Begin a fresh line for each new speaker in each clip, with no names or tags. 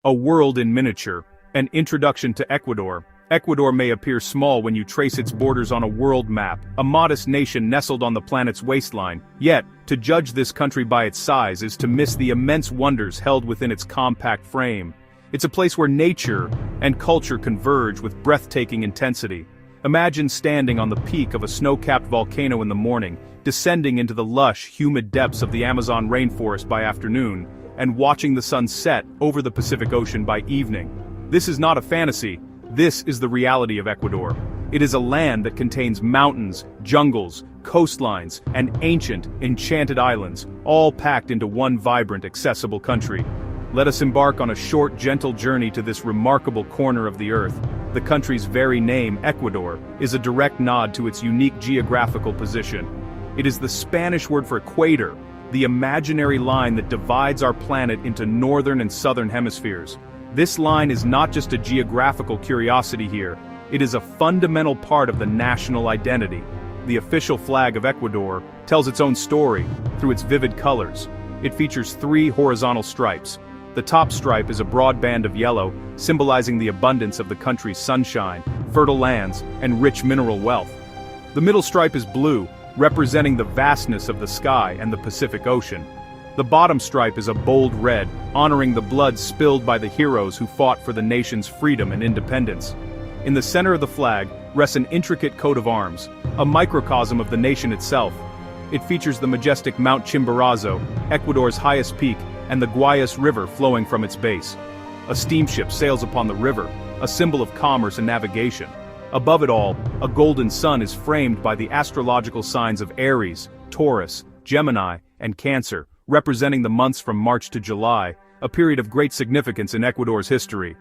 A world in miniature. An introduction to Ecuador. Ecuador may appear small when you trace its borders on a world map, a modest nation nestled on the planet's waistline. Yet, to judge this country by its size is to miss the immense wonders held within its compact frame. It's a place where nature and culture converge with breathtaking intensity. Imagine standing on the peak of a snow-capped volcano in the morning, descending into the lush, humid depths of the Amazon rainforest by afternoon, and watching the sun set over the Pacific Ocean by evening. This is not a fantasy, this is the reality of Ecuador. It is a land that contains mountains, jungles, coastlines, and ancient, enchanted islands, all packed into one vibrant, accessible country. Let us embark on a short, gentle journey to this remarkable corner of the earth. The country's very name, Ecuador, is a direct nod to its unique geographical position. It is the Spanish word for equator, the imaginary line that divides our planet into northern and southern hemispheres. This line is not just a geographical curiosity here, it is a fundamental part of the national identity. The official flag of Ecuador tells its own story through its vivid colors. It features 3 horizontal stripes. The top stripe is a broad band of yellow, symbolizing the abundance of the country's sunshine, fertile lands, and rich mineral wealth. The middle stripe is blue, representing the vastness of the sky and the Pacific Ocean. The bottom stripe is a bold red, honoring the blood spilled by the heroes who fought for the nation's freedom and independence. In the center of the flag rests an intricate coat of arms, a microcosm of the nation itself. It features the majestic Mount Chimborazo, Ecuador's highest peak, and the Guayas River flowing from its base. A steamship sails upon the river, a symbol of commerce and navigation. Above it all, a golden sun is framed by the astrological signs of Aries, Taurus, Gemini, and Cancer, representing the months from March to July, a period of great significance in Ecuador's history.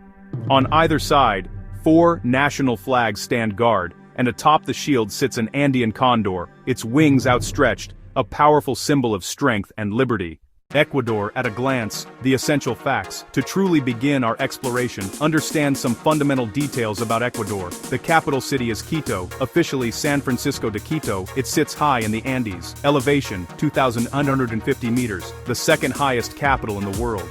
On either side, 4 national flags stand guard, and atop the shield sits an Andean condor, its wings outstretched, a powerful symbol of strength and liberty. Ecuador at a glance, the essential facts. To truly begin our exploration, understand some fundamental details about Ecuador. The capital city is Quito, officially San Francisco de Quito. It sits high in the Andes. Elevation, 2,150 meters, the second highest capital in the world.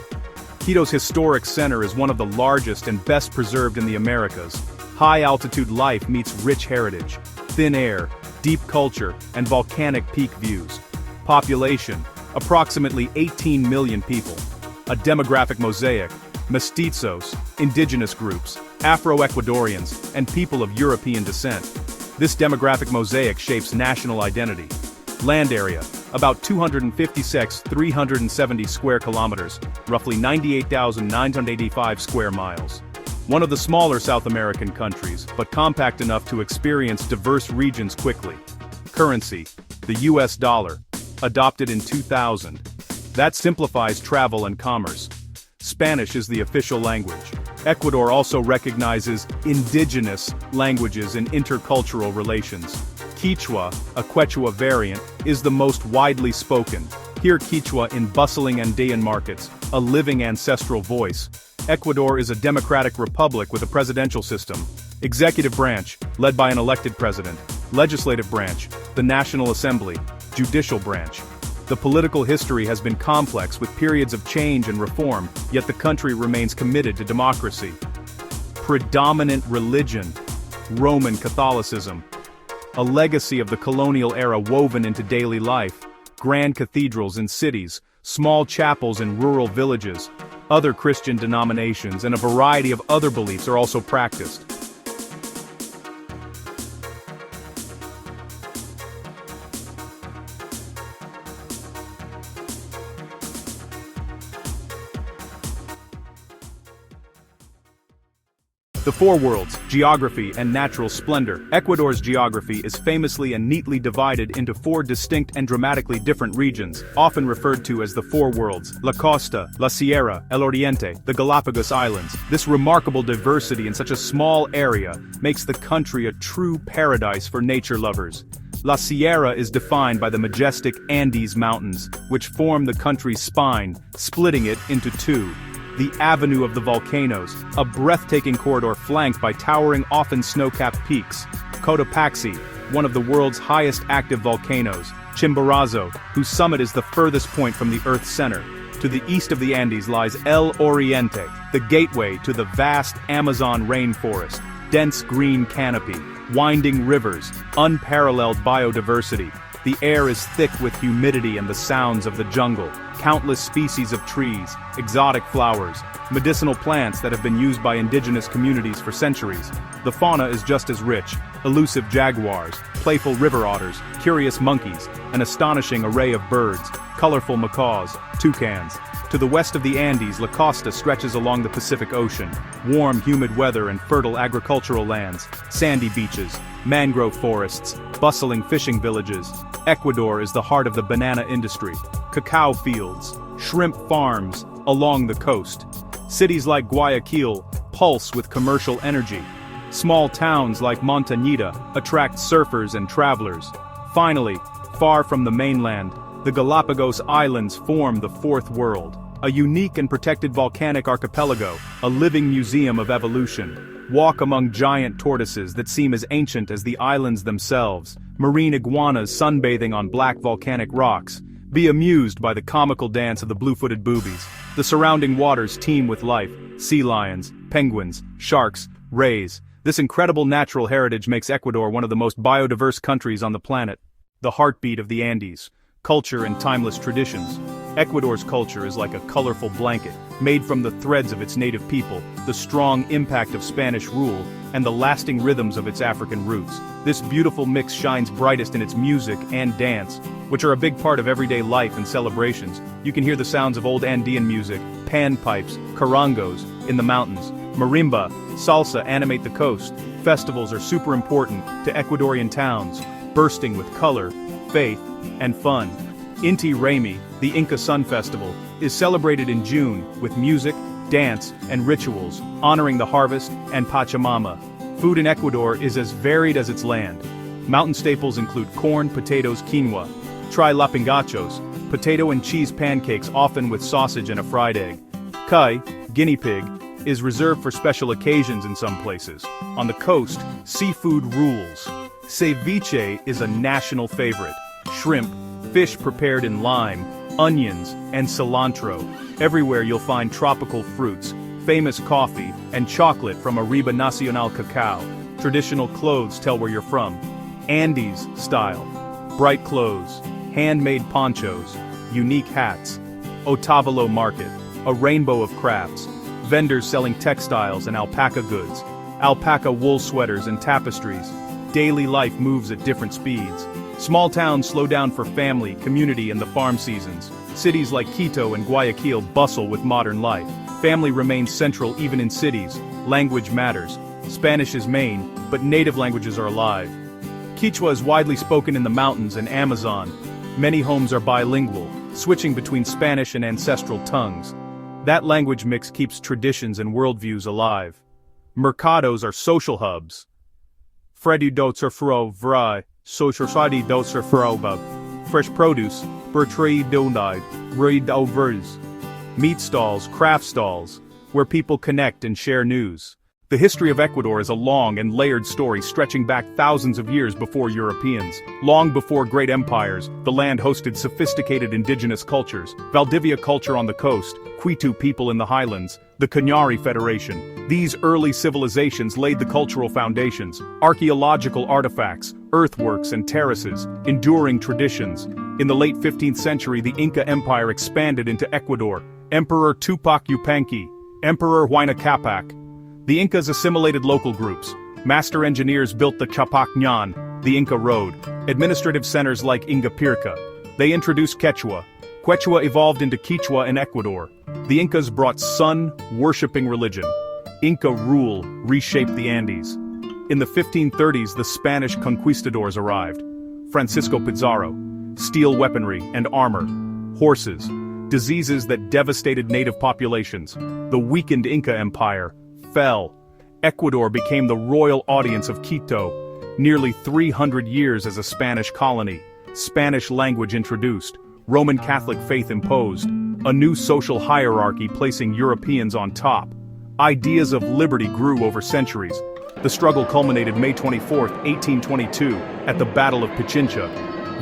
Quito's historic center is one of the largest and best preserved in the Americas. High-altitude life meets rich heritage, thin air, deep culture, and volcanic peak views. Population, approximately 18 million people. A demographic mosaic, mestizos, indigenous groups, Afro-Ecuadorians, and people of European descent. This demographic mosaic shapes national identity. Land area, about 256,370 square kilometers, roughly 98,985 square miles. One of the smaller South American countries, but compact enough to experience diverse regions quickly. Currency, the US dollar. Adopted in 2000. That simplifies travel and commerce. Spanish is the official language. Ecuador also recognizes indigenous languages in intercultural relations. Quechua, a Quechua variant, is the most widely spoken. Hear Quechua in bustling Andean markets, a living ancestral voice. Ecuador is a democratic republic with a presidential system. Executive branch, led by an elected president. Legislative branch, the National Assembly. Judicial branch. The political history has been complex with periods of change and reform, yet the country remains committed to democracy. Predominant religion, Roman Catholicism. A legacy of the colonial era woven into daily life. Grand cathedrals in cities, small chapels in rural villages. Other Christian denominations and a variety of other beliefs are also practiced. The 4 worlds, geography and natural splendor. Ecuador's geography is famously and neatly divided into 4 distinct and dramatically different regions, often referred to as the 4 worlds: La Costa, La Sierra, El Oriente, the Galápagos Islands. This remarkable diversity in such a small area makes the country a true paradise for nature lovers. La Sierra is defined by the majestic Andes Mountains, which form the country's spine, splitting it into 2. The Avenue of the Volcanoes, a breathtaking corridor flanked by towering, often snow-capped peaks. Cotopaxi, one of the world's highest active volcanoes. Chimborazo, whose summit is the furthest point from the Earth's center. To the east of the Andes lies El Oriente, the gateway to the vast Amazon rainforest, dense green canopy, winding rivers, unparalleled biodiversity. The air is thick with humidity and the sounds of the jungle, countless species of trees, exotic flowers, medicinal plants that have been used by indigenous communities for centuries. The fauna is just as rich: elusive jaguars, playful river otters, curious monkeys, an astonishing array of birds, colorful macaws, toucans. To the west of the Andes, La Costa stretches along the Pacific Ocean, warm, humid weather and fertile agricultural lands, sandy beaches, mangrove forests, bustling fishing villages. Ecuador is the heart of the banana industry, cacao fields, shrimp farms along the coast. Cities like Guayaquil pulse with commercial energy. Small towns like Montañita attract surfers and travelers. Finally, far from the mainland, the Galápagos Islands form the fourth world, a unique and protected volcanic archipelago, a living museum of evolution. Walk among giant tortoises that seem as ancient as the islands themselves, marine iguanas sunbathing on black volcanic rocks. Be amused by the comical dance of the blue-footed boobies. The surrounding waters teem with life: sea lions, penguins, sharks, rays. This incredible natural heritage makes Ecuador one of the most biodiverse countries on the planet. The heartbeat of the Andes. Culture and timeless traditions. Ecuador's culture is like a colorful blanket, made from the threads of its native people, the strong impact of Spanish rule, and the lasting rhythms of its African roots. This beautiful mix shines brightest in its music and dance, which are a big part of everyday life and celebrations. You can hear the sounds of old Andean music, panpipes, charangos, in the mountains. Marimba, salsa animate the coast. Festivals are super important to Ecuadorian towns, bursting with color, faith, and fun. Inti Raymi, the Inca Sun Festival, is celebrated in June with music, dance, and rituals, honoring the harvest and Pachamama. Food in Ecuador is as varied as its land. Mountain staples include corn, potatoes, quinoa. Try lapingachos, potato and cheese pancakes often with sausage and a fried egg. Kai, guinea pig, is reserved for special occasions in some places. On the coast, seafood rules. Ceviche is a national favorite. Shrimp, fish prepared in lime, onions, and cilantro. Everywhere you'll find tropical fruits, famous coffee, and chocolate from Arriba Nacional cacao. Traditional clothes tell where you're from. Andes style. Bright clothes, handmade ponchos, unique hats. Otavalo Market, a rainbow of crafts. Vendors selling textiles and alpaca goods. Alpaca wool sweaters and tapestries. Daily life moves at different speeds. Small towns slow down for family, community, and the farm seasons. Cities like Quito and Guayaquil bustle with modern life. Family remains central even in cities. Language matters. Spanish is main, but native languages are alive. Quechua is widely spoken in the mountains and Amazon. Many homes are bilingual, switching between Spanish and ancestral tongues. That language mix keeps traditions and worldviews alive. Mercados are social hubs. Fredi dotser fro vry, society dotser fro. Fresh produce, bertrei donide, reid overs. Meat stalls, craft stalls, where people connect and share news. The history of Ecuador is a long and layered story stretching back thousands of years before Europeans. Long before great empires, the land hosted sophisticated indigenous cultures. Valdivia culture on the coast, Quitu people in the highlands, the Cañari Federation. These early civilizations laid the cultural foundations. Archaeological artifacts, earthworks and terraces, enduring traditions. In the late 15th century, the Inca Empire expanded into Ecuador. Emperor Tupac Yupanqui, Emperor Huayna Capac. The Incas assimilated local groups. Master engineers built the Chapac Ñan, the Inca Road. Administrative centers like Ingapirca. They introduced Quechua. Quechua evolved into Quechua in Ecuador. The Incas brought sun-worshipping religion. Inca rule reshaped the Andes. In the 1530s, the Spanish conquistadors arrived. Francisco Pizarro. Steel weaponry and armor. Horses. Diseases that devastated native populations. The weakened Inca Empire fell. Ecuador became the royal audience of Quito. Nearly 300 years as a Spanish colony. Spanish language introduced. Roman Catholic faith imposed. A new social hierarchy placing Europeans on top. Ideas of liberty grew over centuries. The struggle culminated May 24, 1822, at the Battle of Pichincha.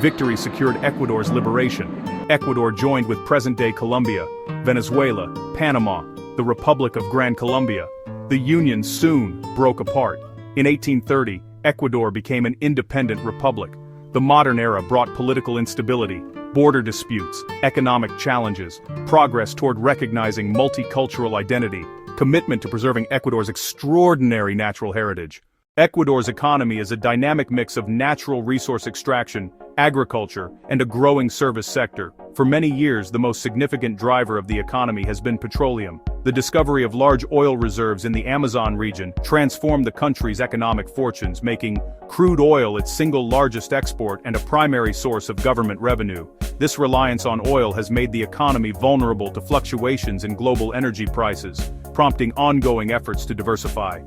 Victory secured Ecuador's liberation. Ecuador joined with present-day Colombia, Venezuela, Panama, the Republic of Gran Colombia. The union soon broke apart. In 1830, Ecuador became an independent republic. The modern era brought political instability, border disputes, economic challenges, progress toward recognizing multicultural identity, commitment to preserving Ecuador's extraordinary natural heritage. Ecuador's economy is a dynamic mix of natural resource extraction, agriculture, and a growing service sector. For many years, the most significant driver of the economy has been petroleum. The discovery of large oil reserves in the Amazon region transformed the country's economic fortunes, making crude oil its single largest export and a primary source of government revenue. This reliance on oil has made the economy vulnerable to fluctuations in global energy prices, prompting ongoing efforts to diversify.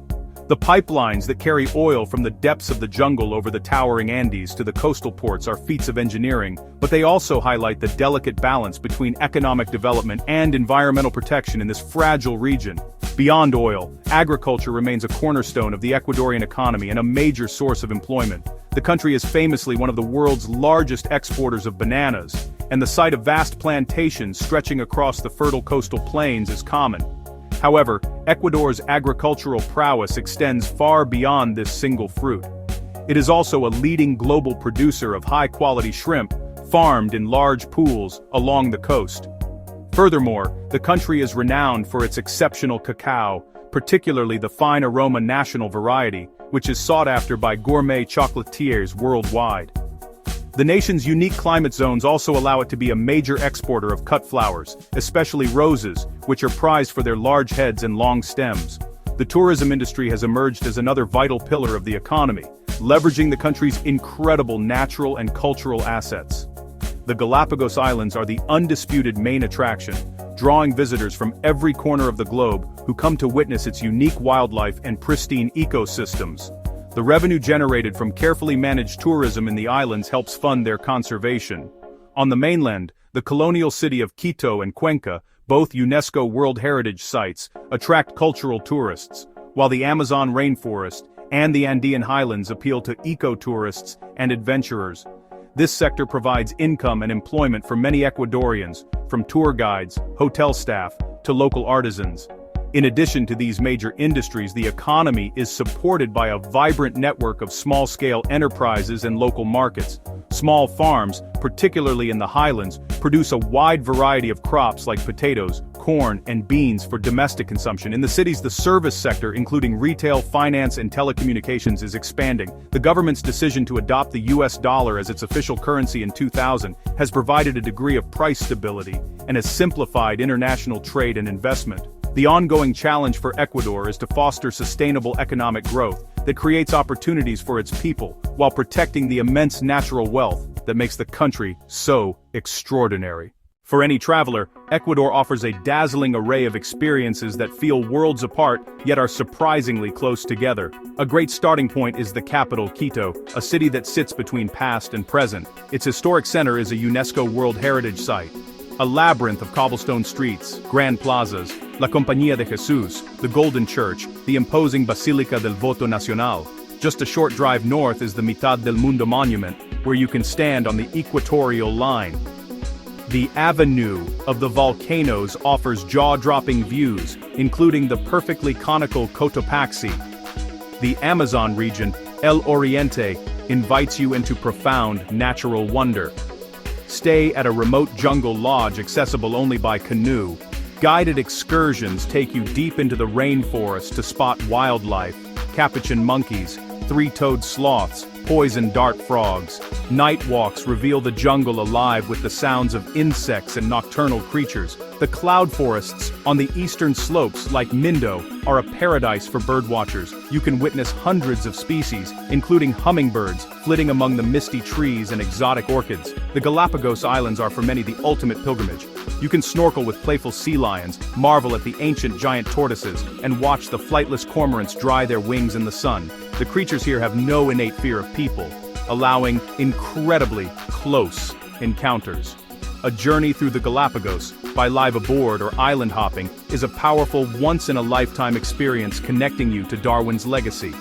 The pipelines that carry oil from the depths of the jungle over the towering Andes to the coastal ports are feats of engineering, but they also highlight the delicate balance between economic development and environmental protection in this fragile region. Beyond oil, agriculture remains a cornerstone of the Ecuadorian economy and a major source of employment. The country is famously one of the world's largest exporters of bananas, and the sight of vast plantations stretching across the fertile coastal plains is common. However, Ecuador's agricultural prowess extends far beyond this single fruit. It is also a leading global producer of high-quality shrimp, farmed in large pools along the coast. Furthermore, the country is renowned for its exceptional cacao, particularly the fine aroma national variety, which is sought after by gourmet chocolatiers worldwide. The nation's unique climate zones also allow it to be a major exporter of cut flowers, especially roses, which are prized for their large heads and long stems. The tourism industry has emerged as another vital pillar of the economy, leveraging the country's incredible natural and cultural assets. The Galápagos Islands are the undisputed main attraction, drawing visitors from every corner of the globe who come to witness its unique wildlife and pristine ecosystems. The revenue generated from carefully managed tourism in the islands helps fund their conservation. On the mainland, the colonial city of Quito and Cuenca, both UNESCO World Heritage Sites, attract cultural tourists, while the Amazon rainforest and the Andean highlands appeal to eco-tourists and adventurers. This sector provides income and employment for many Ecuadorians, from tour guides, hotel staff, to local artisans. In addition to these major industries, the economy is supported by a vibrant network of small-scale enterprises and local markets. Small farms, particularly in the highlands, produce a wide variety of crops like potatoes, corn, and beans for domestic consumption. In the cities, the service sector, including retail, finance, and telecommunications, is expanding. The government's decision to adopt the US dollar as its official currency in 2000 has provided a degree of price stability and has simplified international trade and investment. The ongoing challenge for Ecuador is to foster sustainable economic growth that creates opportunities for its people while protecting the immense natural wealth that makes the country so extraordinary. For any traveler, Ecuador offers a dazzling array of experiences that feel worlds apart yet are surprisingly close together. A great starting point is the capital, Quito, a city that sits between past and present. Its historic center is a UNESCO World Heritage Site. A labyrinth of cobblestone streets, grand plazas, La Compañía de Jesús, the Golden Church, the imposing Basílica del Voto Nacional. Just a short drive north is the Mitad del Mundo Monument, where you can stand on the equatorial line. The Avenue of the Volcanoes offers jaw-dropping views, including the perfectly conical Cotopaxi. The Amazon region, El Oriente, invites you into profound natural wonder. Stay at a remote jungle lodge accessible only by canoe. Guided excursions take you deep into the rainforest to spot wildlife, capuchin monkeys, three-toed sloths, poison dart frogs. Night walks reveal the jungle alive with the sounds of insects and nocturnal creatures. The cloud forests on the eastern slopes, like Mindo, are a paradise for birdwatchers. You can witness hundreds of species, including hummingbirds, flitting among the misty trees and exotic orchids. The Galapagos Islands are for many the ultimate pilgrimage. You can snorkel with playful sea lions, marvel at the ancient giant tortoises, and watch the flightless cormorants dry their wings in the sun. The creatures here have no innate fear of people, allowing incredibly close encounters. A journey through the Galapagos, by live aboard or island hopping, is a powerful once-in-a-lifetime experience connecting you to Darwin's legacy.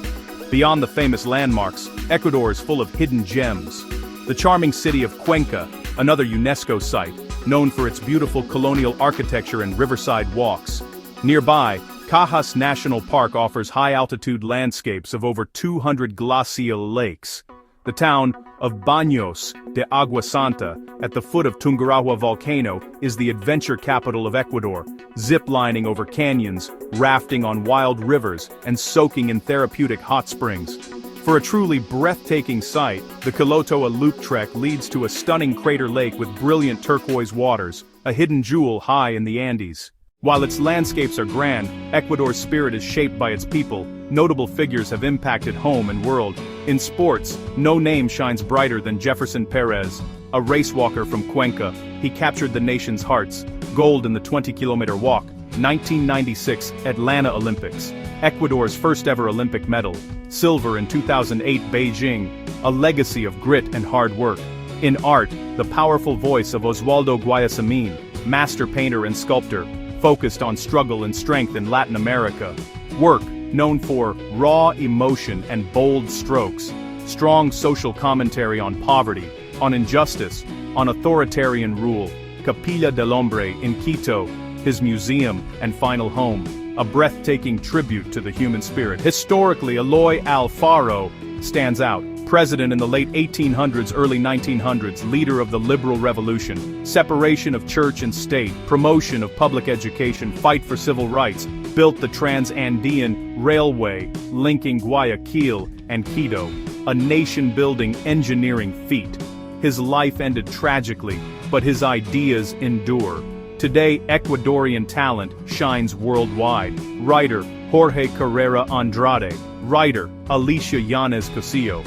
Beyond the famous landmarks, Ecuador is full of hidden gems. The charming city of Cuenca, another UNESCO site, known for its beautiful colonial architecture and riverside walks. Nearby, Cajas National Park offers high-altitude landscapes of over 200 glacial lakes. The town of Baños de Agua Santa, at the foot of Tungurahua volcano, is the adventure capital of Ecuador, zip-lining over canyons, rafting on wild rivers, and soaking in therapeutic hot springs. For a truly breathtaking sight, the Quilotoa Loop Trek leads to a stunning crater lake with brilliant turquoise waters, a hidden jewel high in the Andes. While its landscapes are grand, Ecuador's spirit is shaped by its people. Notable figures have impacted home and world. In sports, no name shines brighter than Jefferson Perez, a racewalker from Cuenca. He captured the nation's hearts. Gold in the 20-kilometer walk, 1996 Atlanta Olympics. Ecuador's first-ever Olympic medal. Silver in 2008 Beijing, a legacy of grit and hard work. In art, the powerful voice of Oswaldo Guayasamín, master painter and sculptor, focused on struggle and strength in Latin America. Work, known for raw emotion and bold strokes, strong social commentary on poverty, on injustice, on authoritarian rule. Capilla del Hombre in Quito, his museum and final home, a breathtaking tribute to the human spirit. Historically, Eloy Alfaro stands out. President in the late 1800s, early 1900s, leader of the liberal revolution, separation of church and state, promotion of public education, fight for civil rights, built the Trans-Andean Railway, linking Guayaquil and Quito, a nation-building engineering feat. His life ended tragically, but his ideas endure. Today, Ecuadorian talent shines worldwide. Writer Jorge Carrera Andrade, writer Alicia Yanez Cosillo.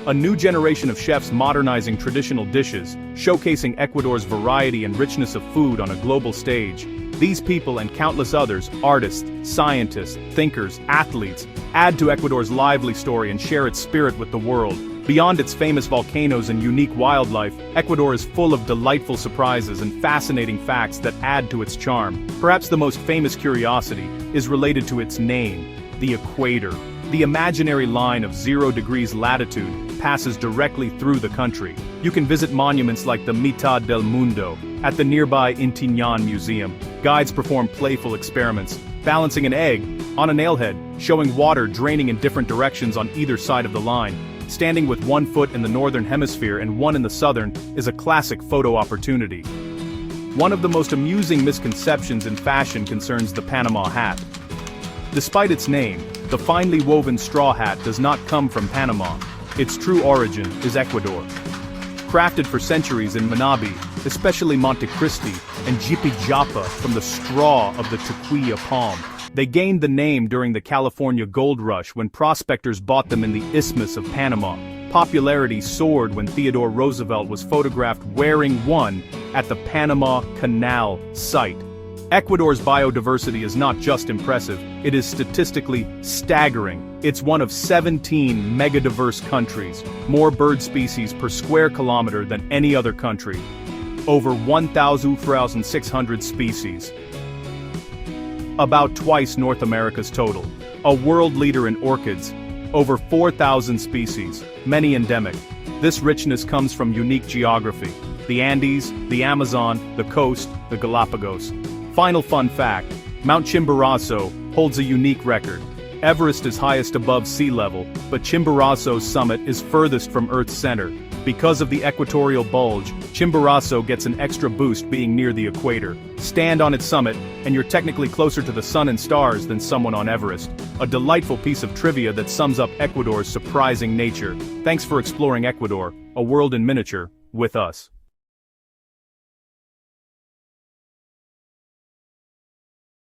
A new generation of chefs modernizing traditional dishes, showcasing Ecuador's variety and richness of food on a global stage. These people and countless others, artists, scientists, thinkers, athletes, add to Ecuador's lively story and share its spirit with the world. Beyond its famous volcanoes and unique wildlife, Ecuador is full of delightful surprises and fascinating facts that add to its charm. Perhaps the most famous curiosity is related to its name, the equator. The imaginary line of 0 degrees latitude passes directly through the country. You can visit monuments like the Mitad del Mundo at the nearby Intiñán Museum. Guides perform playful experiments, balancing an egg on a nailhead, showing water draining in different directions on either side of the line. Standing with one foot in the northern hemisphere and one in the southern is a classic photo opportunity. One of the most amusing misconceptions in fashion concerns the Panama hat. Despite its name, the finely woven straw hat does not come from Panama. Its true origin is Ecuador. Crafted for centuries in Manabi, especially Montecristi, and Jipijapa from the straw of the tequila palm. They gained the name during the California Gold Rush when prospectors bought them in the Isthmus of Panama. Popularity soared when Theodore Roosevelt was photographed wearing one at the Panama Canal site. Ecuador's biodiversity is not just impressive, it is statistically staggering. It's one of 17 megadiverse countries, more bird species per square kilometer than any other country. Over 1,600 species. About twice North America's total. A world leader in orchids. Over 4,000 species, many endemic. This richness comes from unique geography. The Andes, the Amazon, the coast, the Galápagos. Final fun fact, Mount Chimborazo holds a unique record. Everest is highest above sea level, but Chimborazo's summit is furthest from Earth's center. Because of the equatorial bulge, Chimborazo gets an extra boost being near the equator. Stand on its summit, and you're technically closer to the sun and stars than someone on Everest. A delightful piece of trivia that sums up Ecuador's surprising nature. Thanks for exploring Ecuador, a world in miniature, with us.